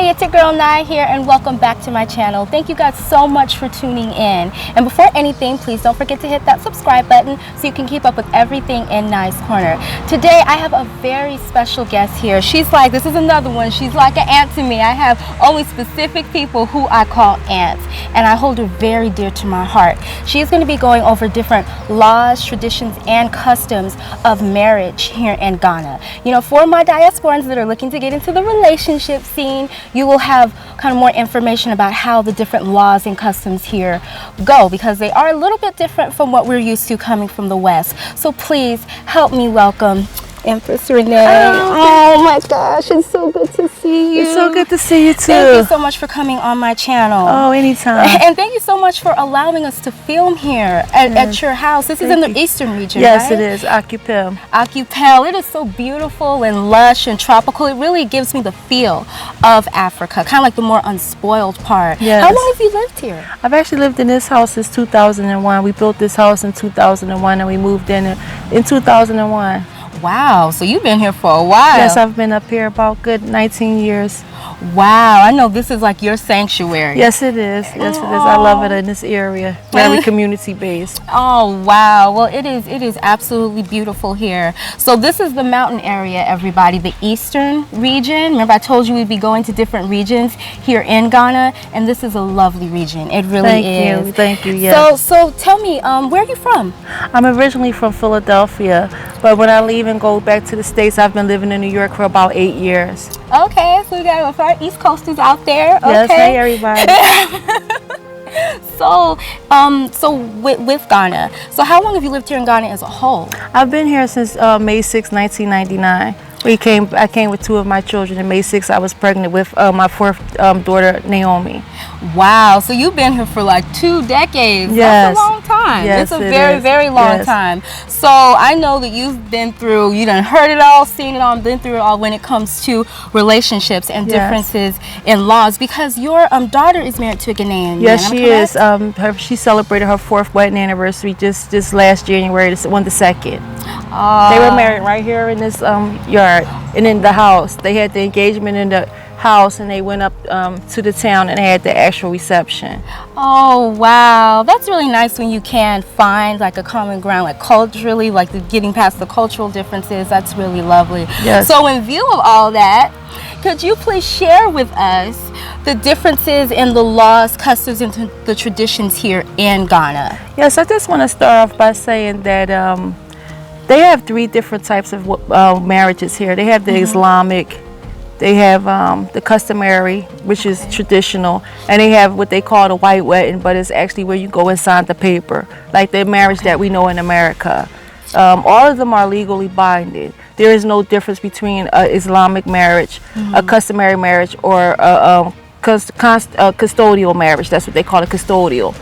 Hey, it's your girl Nye here, and welcome back to my channel. Thank you guys so much for tuning in. And before anything, please don't forget to hit that subscribe button so you can keep up with everything in Nye's Corner. Today, I have a very special guest here. This is another one. She's like an aunt to me. I have only specific people who I call aunts, and I hold her very dear to my heart. She's going to be going over different laws, traditions, and customs of marriage here in Ghana. You know, for my diasporans that are looking to get into the relationship scene, you will have kind of more information about how the different laws and customs here go, because they are a little bit different from what we're used to coming from the West. So please help me welcome Empress Renee. Oh my gosh, it's so good to see you. It's so good to see you too. Thank you so much for coming on my channel. Oh, anytime. And thank you so much for allowing us to film here at your house. This is in the eastern region, yes, right? it is. Acupel. Acupel. It is so beautiful and lush and tropical. It really gives me the feel of Africa, kind of like the more unspoiled part. Yes. How long have you lived here? I've actually lived in this house since 2001. We built this house in 2001 and we moved in 2001. Wow, so you've been here for a while. Yes, I've been up here about good 19 years. Wow, I know this is like your sanctuary. Yes, it is. Yes, it is. I love it in this area. Very community based. Oh, wow. Well, it is absolutely beautiful here. So this is the mountain area, everybody, the eastern region. Remember, I told you we'd be going to different regions here in Ghana, and this is a lovely region. It really is. Thank you. Yes. So tell me, where are you from? I'm originally from Philadelphia, but when I leave and go back to the States, I've been living in New York for about 8 years. Okay, so we got our East Coasters out there. Okay. Yes, hey everybody. So with Ghana, so how long have you lived here in Ghana as a whole? I've been here since May 6, 1999. I came with 2 of my children. In May 6, I was pregnant with my 4th daughter, Naomi. Wow, so you've been here for like 2 decades. Yes. That's a long time. Yes, it's a very long time. So I know that you've been through, you done heard it all, seen it all, been through it all when it comes to relationships and differences in laws, because your daughter is married to a Ghanaian Yes, man. she is. She celebrated her 4th wedding anniversary just last January, the 2nd. They were married right here in this yard and in the house. They had the engagement in the house and they went up to the town and had the actual reception. Oh wow, that's really nice when you can find like a common ground, like culturally, like getting past the cultural differences. That's really lovely. Yes. So in view of all that, could you please share with us the differences in the laws, customs, and the traditions here in Ghana? Yes, I just want to start off by saying that they have 3 different types of marriages here. They have the Islamic, they have the customary, which is traditional, and they have what they call the white wedding, but it's actually where you go and sign the paper, like the marriage that we know in America. All of them are legally binding. There is no difference between an Islamic marriage, a customary marriage, or a custodial marriage. That's what they call it, custodial.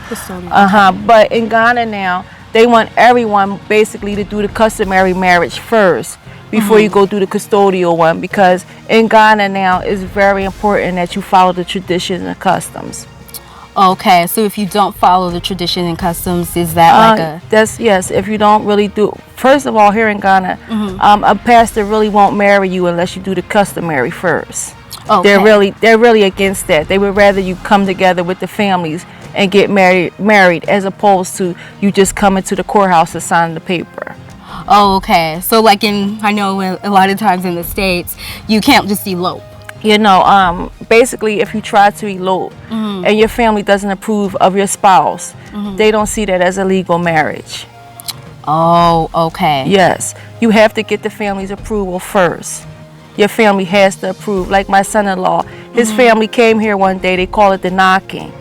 But in Ghana now, they want everyone basically to do the customary marriage first before you go do the custodial one, because in Ghana now it's very important that you follow the traditions and customs. Okay, so if you don't follow the tradition and customs, is that like a... Yes, if you don't really do... First of all, here in Ghana, a pastor really won't marry you unless you do the customary first. Okay. They're really against that. They would rather you come together with the families and get married as opposed to you just coming to the courthouse to sign the paper. Oh, okay. So like I know a lot of times in the States, you can't just elope. You know, basically if you try to elope and your family doesn't approve of your spouse, they don't see that as a legal marriage. Oh, okay. Yes. You have to get the family's approval first. Your family has to approve. Like my son-in-law, his family came here one day, they call it the knocking.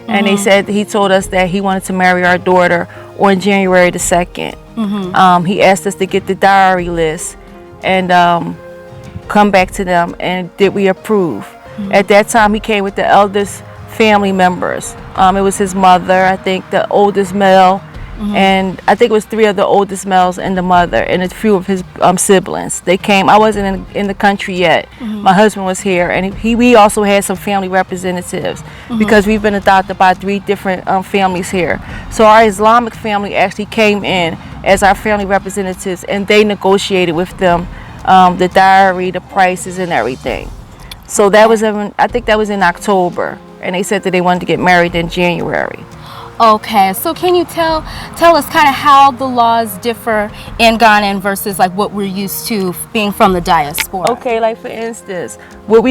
And they said, he told us that he wanted to marry our daughter on January the 2nd. He asked us to get the diary list and come back to them, and did we approve. At that time, he came with the eldest family members. It was his mother, I think the oldest male, and I think it was 3 of the oldest males and the mother and a few of his siblings. They came. I wasn't in the country yet. My husband was here, and we also had some family representatives because we've been adopted by 3 different families here. So our Islamic family actually came in as our family representatives, and they negotiated with them the diary, the prices, and everything. So that was I think that was in October, and they said that they wanted to get married in January. Okay, so can you tell us kind of how the laws differ in Ghana versus like what we're used to being from the diaspora? Okay, like for instance, what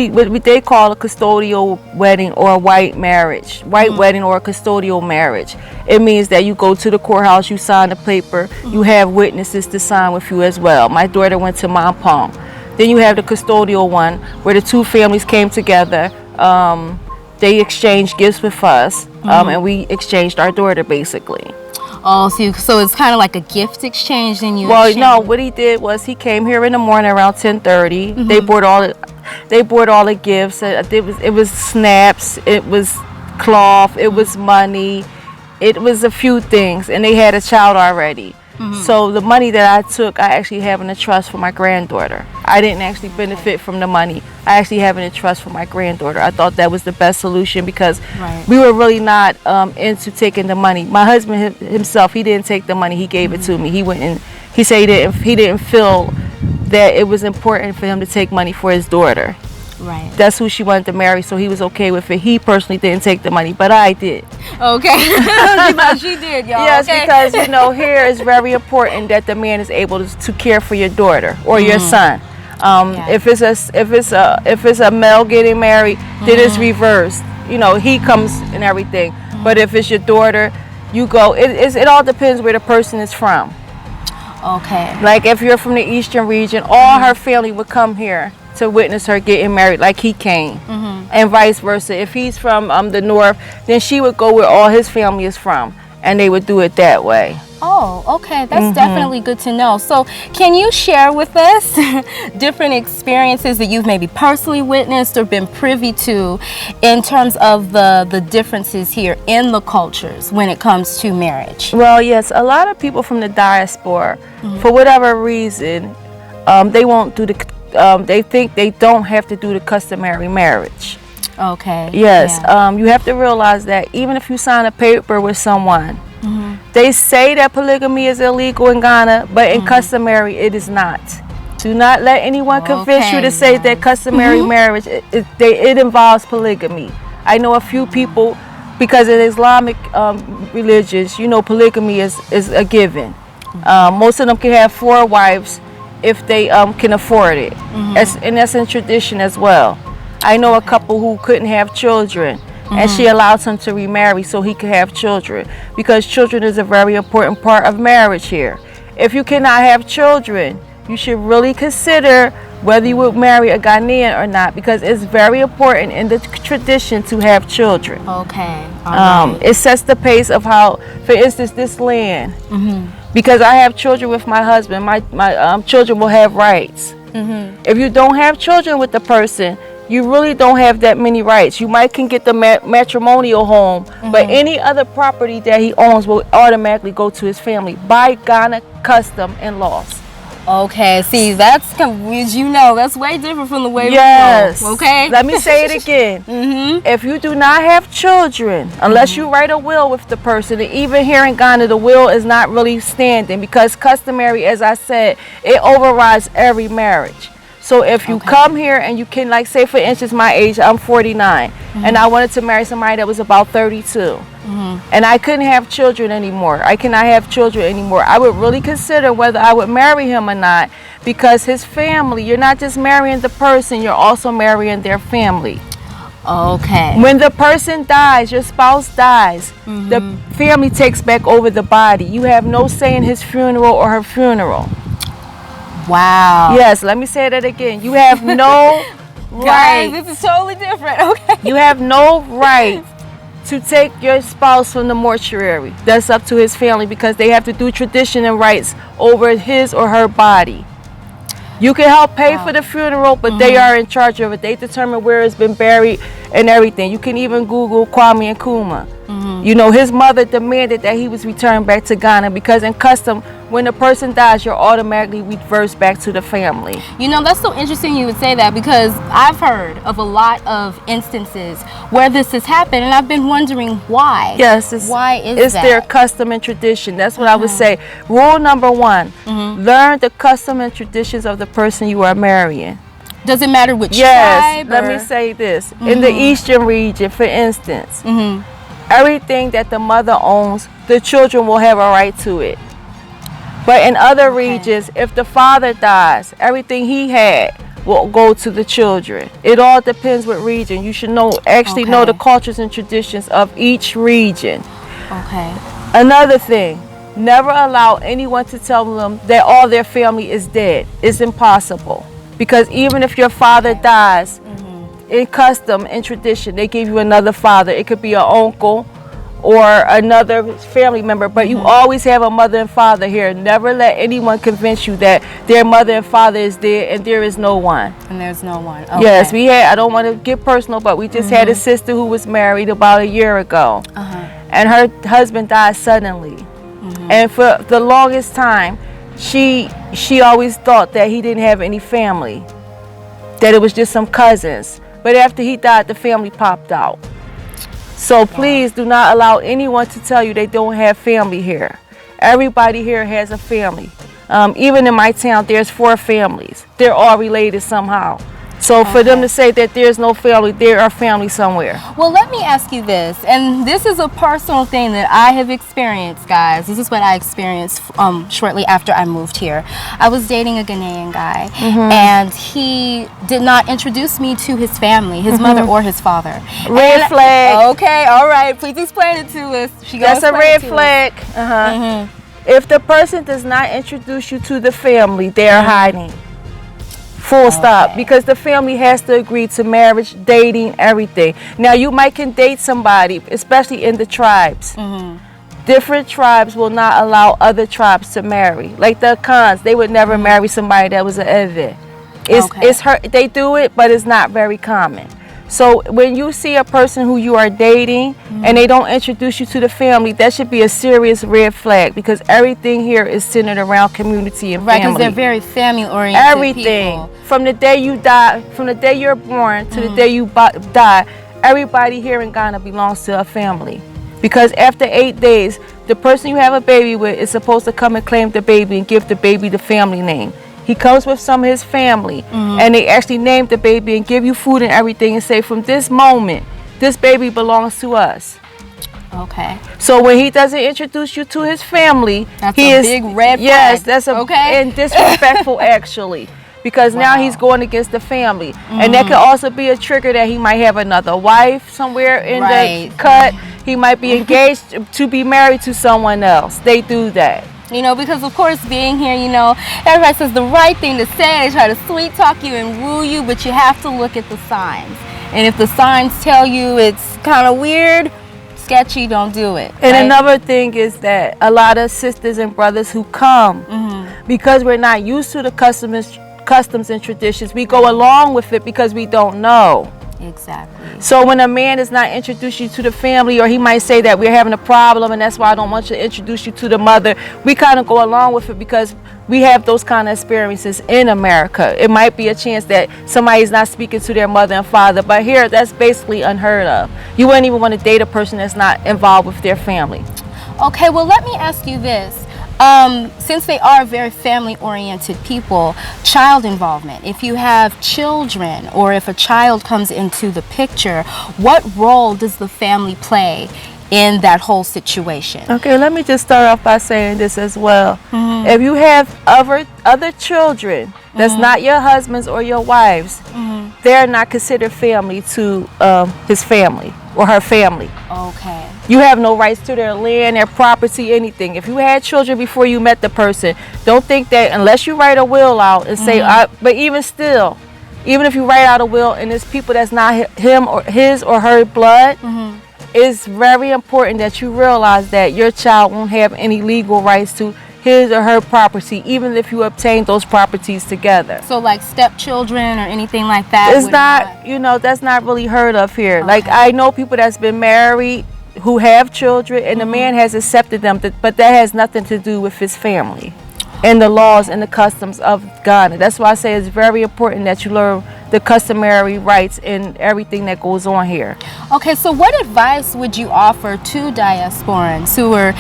they call a custodial wedding or a white marriage, wedding or a custodial marriage. It means that you go to the courthouse, you sign the paper, you have witnesses to sign with you as well. My daughter went to Mampong. Then you have the custodial one where the two families came together. They exchanged gifts with us, and we exchanged our daughter basically. Oh, so it's kind of like a gift exchange, and you. Well, no, what he did was he came here in the morning around 10:30. They bought all the gifts. It was snaps, it was cloth, it was money, it was a few things, and they had a child already. So the money that I took, I actually have in a trust for my granddaughter. I didn't actually benefit from the money. I actually have in a trust for my granddaughter. I thought that was the best solution because we were really not into taking the money. My husband himself, he didn't take the money. He gave it to me. He went and he said he didn't feel that it was important for him to take money for his daughter. Right. That's who she wanted to marry, so he was okay with it. He personally didn't take the money, but I did. Okay. She did, y'all. Yes, okay. because here it's very important that the man is able to care for your daughter or your son. If it's a male getting married, then it's reversed. He comes and everything. But if it's your daughter, you go. It all depends where the person is from. Okay. Like if you're from the eastern region, all her family would come here to witness her getting married, like he came, and vice versa. If he's from the north, then she would go where all his family is from, and they would do it that way. Oh, okay. That's definitely good to know. So can you share with us different experiences that you've maybe personally witnessed or been privy to in terms of the differences here in the cultures when it comes to marriage? Well, yes, a lot of people from the diaspora, for whatever reason, they won't do they think they don't have to do the customary marriage. Okay. Yes. You have to realize that even if you sign a paper with someone, they say that polygamy is illegal in Ghana, but in customary it is not. Do not let anyone convince you to say that customary marriage it involves polygamy. I know a few people, because in Islamic religions, polygamy is a given. Most of them can have 4 wives if they can afford it, and that's in tradition as well. I know a couple who couldn't have children, and she allowed him to remarry so he could have children, because children is a very important part of marriage here. If you cannot have children, you should really consider whether you would marry a Ghanaian or not, because it's very important in the tradition to have children. Okay. All right. It sets the pace of how, for instance, this land. Because I have children with my husband, my children will have rights. If you don't have children with the person, you really don't have that many rights. You can get the matrimonial home, but any other property that he owns will automatically go to his family by Ghana custom and laws. Okay, see, that's way different from the way we know. Okay. Let me say it again. If you do not have children, unless you write a will with the person, and even here in Ghana, the will is not really standing, because customary, as I said, it overrides every marriage. So if you come here and you can, like, say for instance, my age, I'm 49, and I wanted to marry somebody that was about 32, and I couldn't have children anymore. I cannot have children anymore. I would really consider whether I would marry him or not, because his family, you're not just marrying the person, you're also marrying their family. Okay. When the person dies, your spouse dies, the family takes back over the body. You have no say in his funeral or her funeral. Wow. Yes, let me say that again. You have no right. Guys, this is totally different. Okay. You have no right to take your spouse from the mortuary. That's up to his family, because they have to do tradition and rites over his or her body. You can help pay for the funeral, but they are in charge of it. They determine where it's been buried and everything. You can even Google Kwame Nkrumah. His mother demanded that he was returned back to Ghana, because in custom, when a person dies, you're automatically reversed back to the family. That's so interesting you would say that, because I've heard of a lot of instances where this has happened, and I've been wondering why. Yes, why is it's that? their custom and tradition. That's what I would say. Rule number 1, learn the custom and traditions of the person you are marrying. Does it matter which Yes, tribe? let me say this. In the eastern region, for instance, everything that the mother owns, the children will have a right to it. But in other regions, if the father dies, everything he had will go to the children. It all depends what region. You should know the cultures and traditions of each region. Okay. Another thing, never allow anyone to tell them that all their family is dead. It's impossible. Because even if your father dies, in custom and tradition, they give you another father. It could be an uncle or another family member, but you always have a mother and father here. Never let anyone convince you that their mother and father is dead and there is no one. And there's no one. Okay. Yes, we had, I don't want to get personal, but we just had a sister who was married about a year ago. And her husband died suddenly. And for the longest time, she always thought that he didn't have any family, that it was just some cousins. But after he died, the family popped out. So please do not allow anyone to tell you they don't have family here. Everybody here has a family. Even in my town, there's 4 families. They're all related somehow. So for them to say that there's no family, there are family somewhere. Well, let me ask you this, and this is a personal thing that I have experienced, guys. This is what I experienced shortly after I moved here. I was dating a Ghanaian guy, and he did not introduce me to his family, his mother or his father. Red flag. Okay, all right. Please explain it to us. That's a red flag. If the person does not introduce you to the family, they are hiding. Full stop. Because the family has to agree to marriage, dating, everything. Now, you might can date somebody, especially in the tribes. Different tribes will not allow other tribes to marry. Like the Khans, they would never marry somebody that was an Evid. They do it, but it's not very common. So when you see a person who you are dating and they don't introduce you to the family, that should be a serious red flag, because everything here is centered around community and family. Right, because they're very family-oriented everything. people. From the day you die, from the day you're born to the day you die, everybody here in Ghana belongs to a family. Because after 8 days, the person you have a baby with is supposed to come and claim the baby and give the baby the family name. He comes with some of his family, and they actually name the baby and give you food and everything and say, from this moment, this baby belongs to us. Okay. So when he doesn't introduce you to his family, that's a big red flag. Yes, that's and disrespectful actually. Because now he's going against the family. And that could also be a trigger that he might have another wife somewhere in the cut. He might be engaged to be married to someone else. They do that. You know, because of course being here, you know, everybody says the right thing to say. They try to sweet talk you and woo you, but you have to look at the signs. And if the signs tell you it's kind of weird, sketchy, don't do it. And another thing is that a lot of sisters and brothers who come, because we're not used to the customs and traditions, we go along with it because we don't know. Exactly. So when a man does not introduce you to the family, or he might say that we're having a problem and that's why I don't want you to introduce you to the mother, we kind of go along with it because we have those kind of experiences in America. It might be a chance that somebody's not speaking to their mother and father, but here that's basically unheard of. You wouldn't even want to date a person that's not involved with their family. Okay, well, let me ask you this. Since they are very family-oriented people, child involvement. If you have children, or if a child comes into the picture, what role does the family play in that whole situation? Okay, let me just start off by saying this as well. If you have other children that's not your husband's or your wife's, they're not considered family to his family or her family. Okay. You have no rights to their land, their property, anything. If you had children before you met the person, don't think that unless you write a will out and say, but even still, even if you write out a will and it's people that's not him or his or her blood, it's very important that you realize that your child won't have any legal rights to his or her property, even if you obtain those properties together. So like stepchildren or anything like that? It's not, you know, that's not really heard of here. Okay. Like I know people that's been married who have children and the man has accepted them, but that has nothing to do with his family and the laws and the customs of Ghana. That's why I say it's very important that you learn the customary rights and everything that goes on here. Okay, so what advice would you offer to diasporans who are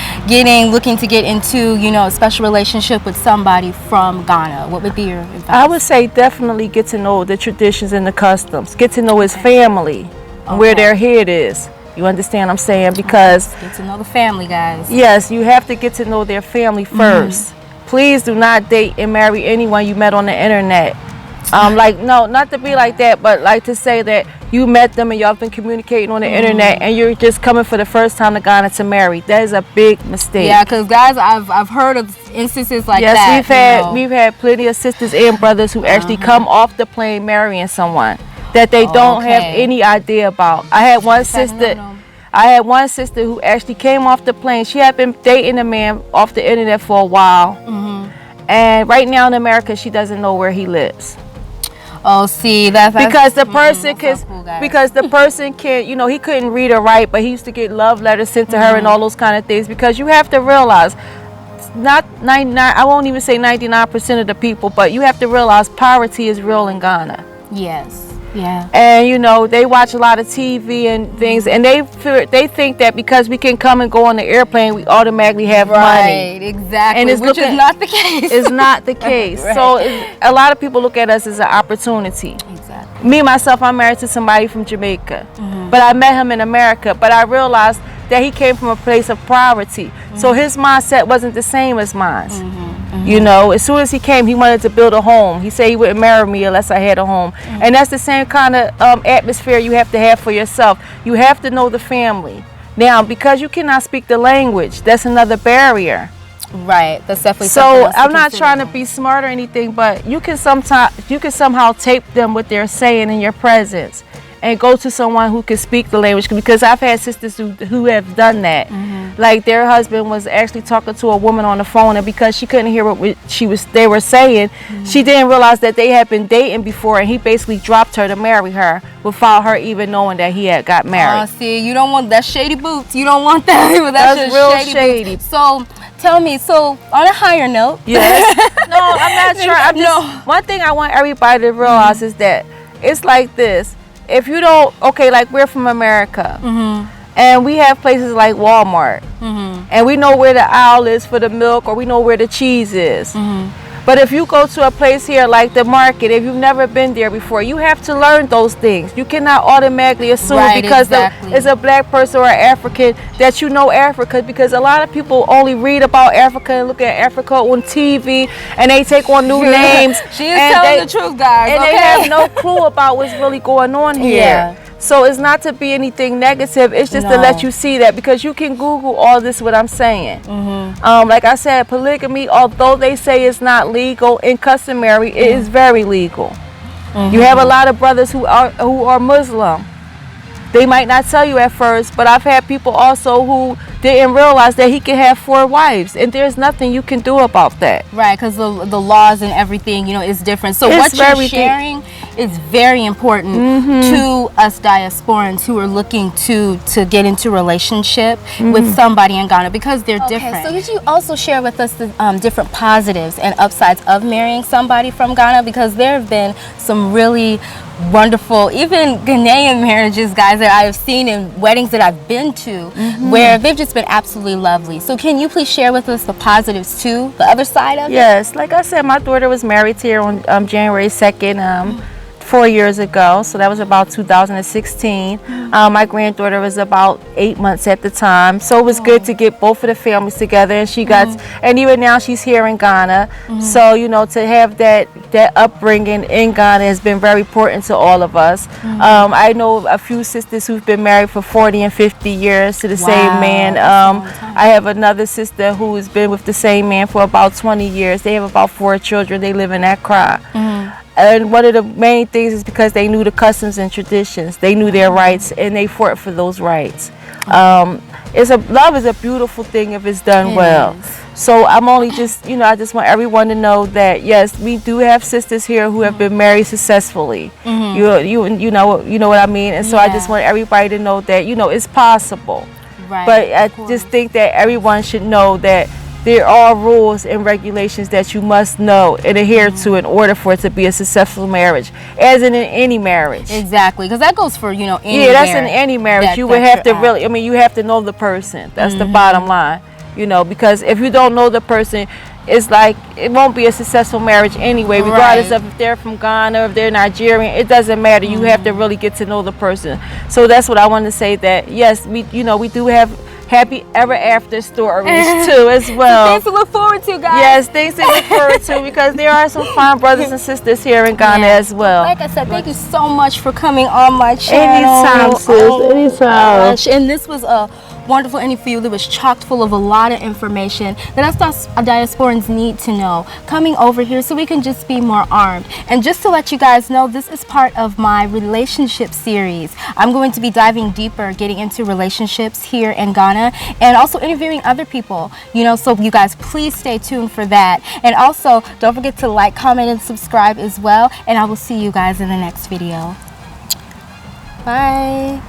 looking to get into, a special relationship with somebody from Ghana? What would be your advice? I would say definitely get to know the traditions and the customs. Get to know his family, where their head is. You understand what I'm saying? Because get to know the family, guys. Yes, you have to get to know their family first. Please do not date and marry anyone you met on the internet. No, not to be like that, but like to say that you met them and y'all been communicating on the internet and you're just coming for the first time to Ghana to marry. That is a big mistake. Yeah, because guys, I've heard of instances like that. Yes, we've had plenty of sisters and brothers who actually come off the plane marrying someone that they don't have any idea about. I had one sister who actually came off the plane. She had been dating a man off the internet for a while, and right now in America, she doesn't know where he lives. Oh, see, that's because the person because the person can, he couldn't read or write, but he used to get love letters sent to her and all those kind of things. Because you have to realize, not 99, I won't even say 99% of the people, but you have to realize poverty is real in Ghana. Yes. Yeah. And they watch a lot of TV and things, and they think that because we can come and go on the airplane, we automatically have money. Right, exactly. And which is not the case. It's not the case. Right. So a lot of people look at us as an opportunity. Exactly. Me myself, I'm married to somebody from Jamaica, but I met him in America. But I realized that he came from a place of poverty, so his mindset wasn't the same as mine. As soon as he came, he wanted to build a home. He said he wouldn't marry me unless I had a home. And that's the same kind of atmosphere you have to have for yourself. You have to know the family. Now, because you cannot speak the language, that's another barrier. Right, that's definitely so. I'm not trying to be smart or anything, but you can somehow tape them what they're saying in your presence, and go to someone who can speak the language. Because I've had sisters who have done that. Like their husband was actually talking to a woman on the phone, and because she couldn't hear what they were saying, she didn't realize that they had been dating before, and he basically dropped her to marry her without her even knowing that he had got married. See, you don't want that shady boots. You don't want that. That's real shady. So tell me, on a higher note. Yes. No, I'm not trying. One thing I want everybody to realize is that it's like this. If you don't, like we're from America, and we have places like Walmart, and we know where the aisle is for the milk, or we know where the cheese is. But if you go to a place here like the market, if you've never been there before, you have to learn those things. You cannot automatically assume because it's a black person or an African that you know Africa, because a lot of people only read about Africa and look at Africa on TV, and they take on new names. She is telling the truth, guys. And they have no clue about what's really going on here. Yeah. So it's not to be anything negative. It's just to let you see that, because you can Google all this, what I'm saying. Like I said, polygamy, although they say it's not legal and customary, it is very legal. You have a lot of brothers who are Muslim. They might not tell you at first, but I've had people also who didn't realize that he can have 4 wives, and there's nothing you can do about that. Right, because the laws and everything, is different. So what you're sharing is very important to us diasporans who are looking to get into relationship with somebody in Ghana, because they're different. So could you also share with us the different positives and upsides of marrying somebody from Ghana? Because there have been some really wonderful, even Ghanaian marriages, guys, that I have seen in weddings that I've been to, where they've just been absolutely lovely. So can you please share with us the positives too, the other side of it? Yes, like I said, my daughter was married here on January 2nd, 4 years ago, so that was about 2016. My granddaughter was about 8 months at the time, so it was good to get both of the families together, and she got, and even now she's here in Ghana, so to have that upbringing in Ghana has been very important to all of us. I know a few sisters who've been married for 40 and 50 years to the same man. I have another sister who has been with the same man for about 20 years. They have about 4 children. They live in Accra. And one of the main things is because they knew the customs and traditions. They knew their rights, and they fought for those rights. Love is a beautiful thing if it's done well. So I'm only just, I just want everyone to know that yes, we do have sisters here who have been married successfully. You know what I mean. And so I just want everybody to know that it's possible. Right, but I just think that everyone should know that there are rules and regulations that you must know and adhere to in order for it to be a successful marriage, as in any marriage. Exactly, because that goes for, you know, any Yeah, that's in marriage any marriage. that- You would that have to you're at. really, I mean, you have to know the person. That's the bottom line, you know, because if you don't know the person, it's like it won't be a successful marriage anyway, regardless Right. of if they're from Ghana or if they're Nigerian. It doesn't matter. You have to really get to know the person. So that's what I want to say, that yes, we, you know, we do have happy ever after stories too as well. Things to look forward to, guys. Yes, things to look forward to, because there are some fine brothers and sisters here in Ghana as well. Like I said, thank you so much for coming on my channel. Anytime, sis. Anytime. Gosh. And this was a wonderful interview that was chocked full of a lot of information that us diasporans need to know coming over here, so we can just be more armed. And just to let you guys know, this is part of my relationship series. I'm going to be diving deeper, getting into relationships here in Ghana, and also interviewing other people, you know, so you guys please stay tuned for that. And also don't forget to like, comment, and subscribe as well, and I will see you guys in the next video. Bye.